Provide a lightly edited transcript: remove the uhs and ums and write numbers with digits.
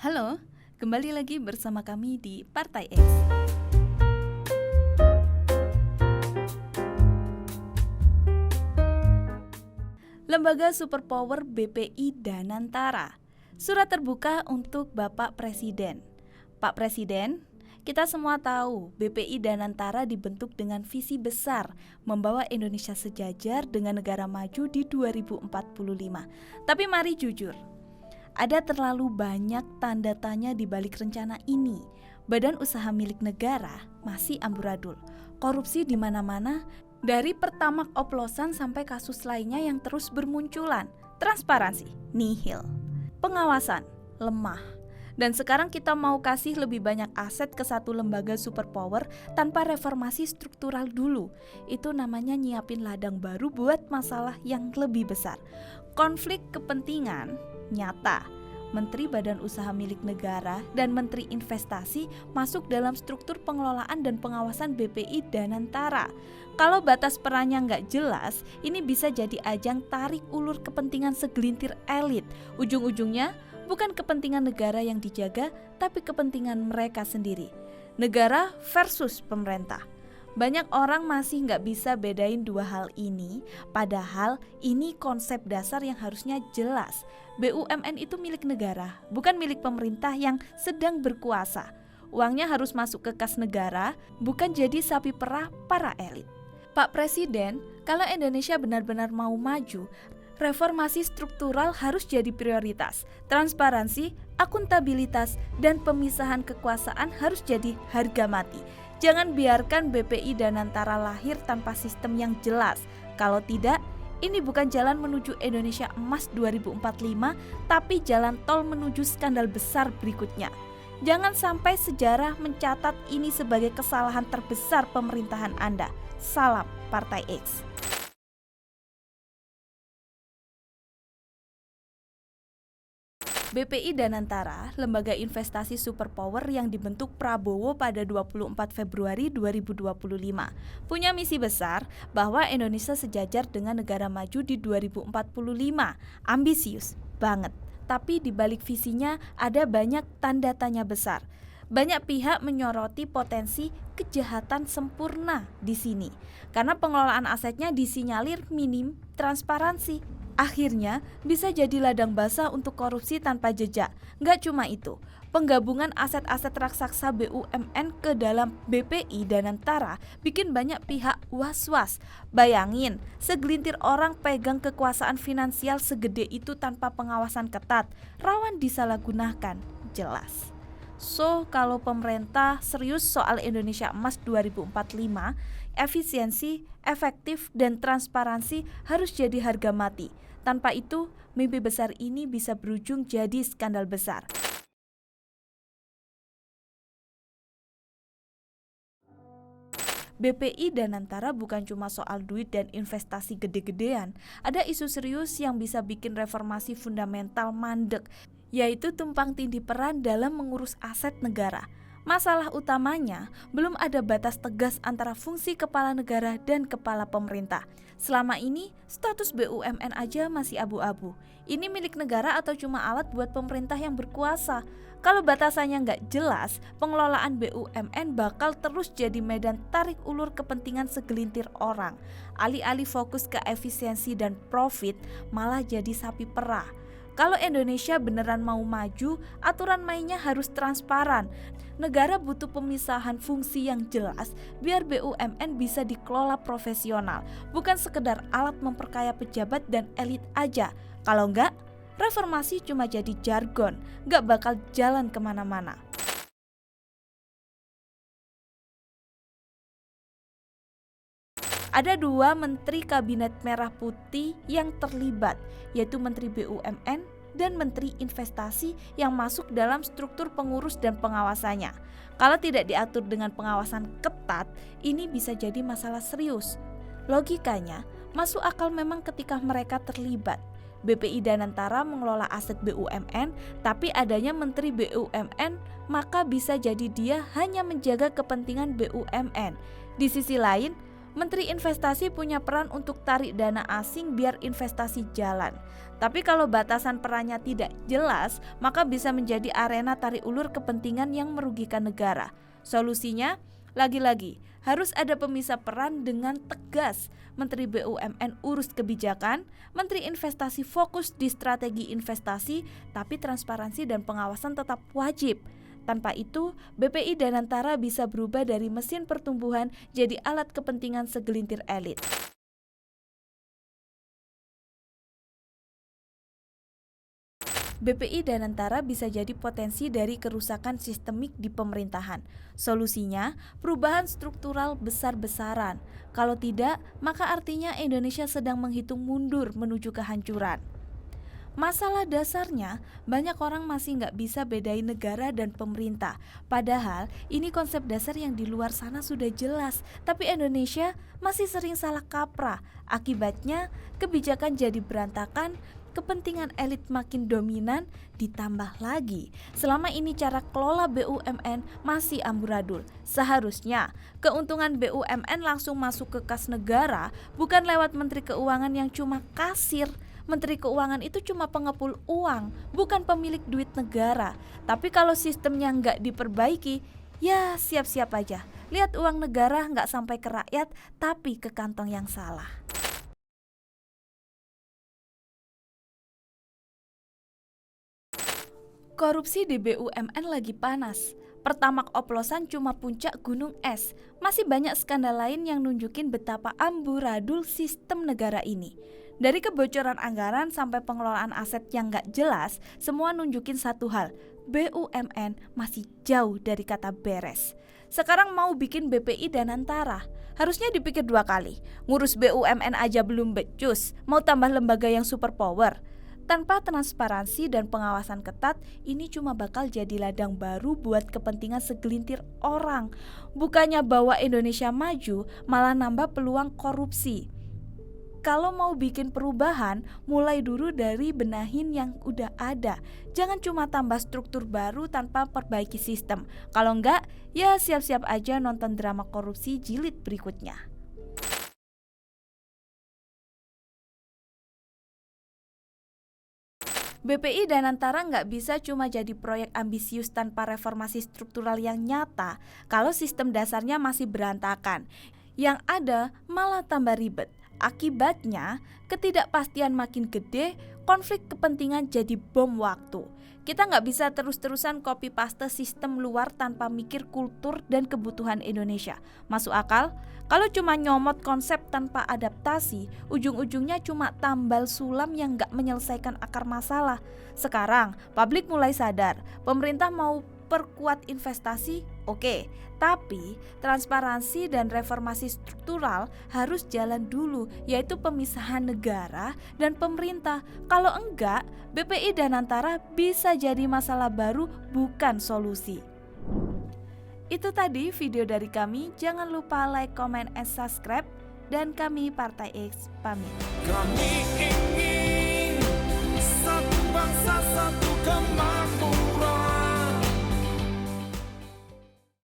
Halo, kembali lagi bersama kami di Partai X. Lembaga Superpower BPI Danantara. Surat terbuka untuk Bapak Presiden. Pak Presiden, kita semua tahu BPI Danantara dibentuk dengan visi besar membawa Indonesia sejajar dengan negara maju di 2045. Tapi mari jujur, ada terlalu banyak tanda tanya di balik rencana ini. Badan usaha milik negara masih amburadul. Korupsi di mana-mana, dari pertamak oplosan sampai kasus lainnya yang terus bermunculan. Transparansi nihil. Pengawasan lemah. Dan sekarang kita mau kasih lebih banyak aset ke satu lembaga superpower tanpa reformasi struktural dulu. Itu namanya nyiapin ladang baru buat masalah yang lebih besar. Konflik kepentingan nyata. Menteri Badan Usaha Milik Negara dan Menteri Investasi masuk dalam struktur pengelolaan dan pengawasan BPI Danantara. Kalau batas perannya nggak jelas, ini bisa jadi ajang tarik ulur kepentingan segelintir elit. Ujung-ujungnya bukan kepentingan negara yang dijaga, tapi kepentingan mereka sendiri. Negara versus pemerintah. Banyak orang masih nggak bisa bedain dua hal ini, padahal ini konsep dasar yang harusnya jelas. BUMN itu milik negara, bukan milik pemerintah yang sedang berkuasa. Uangnya harus masuk ke kas negara, bukan jadi sapi perah para elit. Pak Presiden, kalau Indonesia benar-benar mau maju, reformasi struktural harus jadi prioritas. Transparansi, akuntabilitas, dan pemisahan kekuasaan harus jadi harga mati. Jangan biarkan BPI Danantara lahir tanpa sistem yang jelas. Kalau tidak, ini bukan jalan menuju Indonesia Emas 2045, tapi jalan tol menuju skandal besar berikutnya. Jangan sampai sejarah mencatat ini sebagai kesalahan terbesar pemerintahan Anda. Salam Partai X. BPI Danantara, lembaga investasi superpower yang dibentuk Prabowo pada 24 Februari 2025, punya misi besar bahwa Indonesia sejajar dengan negara maju di 2045. Ambisius banget, tapi di balik visinya ada banyak tanda tanya besar. Banyak pihak menyoroti potensi kejahatan sempurna di sini karena pengelolaan asetnya disinyalir minim transparansi. Akhirnya bisa jadi ladang basah untuk korupsi tanpa jejak. Nggak cuma itu, penggabungan aset-aset raksasa BUMN ke dalam BPI Danantara bikin banyak pihak was-was. Bayangin, segelintir orang pegang kekuasaan finansial segede itu tanpa pengawasan ketat, rawan disalahgunakan, jelas. So, kalau pemerintah serius soal Indonesia Emas 2045, efisiensi, efektif, dan transparansi harus jadi harga mati. Tanpa itu, mimpi besar ini bisa berujung jadi skandal besar. BPI Danantara bukan cuma soal duit dan investasi gede-gedean. Ada isu serius yang bisa bikin reformasi fundamental mandek, yaitu tumpang tindih peran dalam mengurus aset negara. Masalah utamanya, belum ada batas tegas antara fungsi kepala negara dan kepala pemerintah. Selama ini, status BUMN aja masih abu-abu. Ini milik negara atau cuma alat buat pemerintah yang berkuasa? Kalau batasannya nggak jelas, pengelolaan BUMN bakal terus jadi medan tarik ulur kepentingan segelintir orang. Alih-alih fokus ke efisiensi dan profit, malah jadi sapi perah. Kalau Indonesia beneran mau maju, aturan mainnya harus transparan. Negara butuh pemisahan fungsi yang jelas biar BUMN bisa dikelola profesional, bukan sekedar alat memperkaya pejabat dan elit aja. Kalau enggak, reformasi cuma jadi jargon, enggak bakal jalan kemana-mana. Ada dua menteri kabinet merah putih yang terlibat, yaitu Menteri BUMN dan Menteri Investasi yang masuk dalam struktur pengurus dan pengawasannya. Kalau tidak diatur dengan pengawasan ketat, ini bisa jadi masalah serius. Logikanya, masuk akal memang ketika mereka terlibat. BPI Danantara mengelola aset BUMN, tapi adanya Menteri BUMN, maka bisa jadi dia hanya menjaga kepentingan BUMN. Di sisi lain, Menteri Investasi punya peran untuk tarik dana asing biar investasi jalan. Tapi kalau batasan perannya tidak jelas, maka bisa menjadi arena tarik ulur kepentingan yang merugikan negara. Solusinya, lagi-lagi, harus ada pemisah peran dengan tegas. Menteri BUMN urus kebijakan, Menteri Investasi fokus di strategi investasi, tapi transparansi dan pengawasan tetap wajib. Tanpa itu, BPI Danantara bisa berubah dari mesin pertumbuhan jadi alat kepentingan segelintir elit. BPI Danantara bisa jadi potensi dari kerusakan sistemik di pemerintahan. Solusinya, perubahan struktural besar-besaran. Kalau tidak, maka artinya Indonesia sedang menghitung mundur menuju kehancuran. Masalah dasarnya, banyak orang masih nggak bisa bedain negara dan pemerintah. Padahal ini konsep dasar yang di luar sana sudah jelas, tapi Indonesia masih sering salah kaprah. Akibatnya, kebijakan jadi berantakan, kepentingan elit makin dominan, ditambah lagi selama ini cara kelola BUMN masih amburadul. Seharusnya keuntungan BUMN langsung masuk ke kas negara, bukan lewat Menteri Keuangan yang cuma kasir. Menteri Keuangan itu cuma pengepul uang, bukan pemilik duit negara. Tapi kalau sistemnya nggak diperbaiki, ya siap-siap aja. Lihat uang negara nggak sampai ke rakyat, tapi ke kantong yang salah. Korupsi di BUMN lagi panas. Pertamax oplosan cuma puncak gunung es. Masih banyak skandal lain yang nunjukin betapa amburadul sistem negara ini. Dari kebocoran anggaran sampai pengelolaan aset yang gak jelas, semua nunjukin satu hal, BUMN masih jauh dari kata beres. Sekarang mau bikin BPI Danantara, harusnya dipikir 2 kali. Ngurus BUMN aja belum becus, mau tambah lembaga yang super power. Tanpa transparansi dan pengawasan ketat, ini cuma bakal jadi ladang baru buat kepentingan segelintir orang. Bukannya bawa Indonesia maju, malah nambah peluang korupsi. Kalau mau bikin perubahan, mulai dulu dari benahin yang udah ada. Jangan cuma tambah struktur baru tanpa perbaiki sistem. Kalau enggak, ya siap-siap aja nonton drama korupsi jilid berikutnya. BPI Danantara nggak bisa cuma jadi proyek ambisius tanpa reformasi struktural yang nyata kalau sistem dasarnya masih berantakan. Yang ada malah tambah ribet. Akibatnya, ketidakpastian makin gede, konflik kepentingan jadi bom waktu. Kita nggak bisa terus-terusan copy paste sistem luar tanpa mikir kultur dan kebutuhan Indonesia. Masuk akal? Kalau cuma nyomot konsep tanpa adaptasi, ujung-ujungnya cuma tambal sulam yang nggak menyelesaikan akar masalah. Sekarang, publik mulai sadar, pemerintah mau perkuat investasi, oke. Tapi transparansi dan reformasi struktural harus jalan dulu, yaitu pemisahan negara dan pemerintah. Kalau enggak, BPI Danantara bisa jadi masalah baru, bukan solusi. Itu tadi video dari kami. Jangan lupa like, comment, and subscribe. Dan kami Partai X pamit. Kami ingin satu bangsa, satu kemampuan.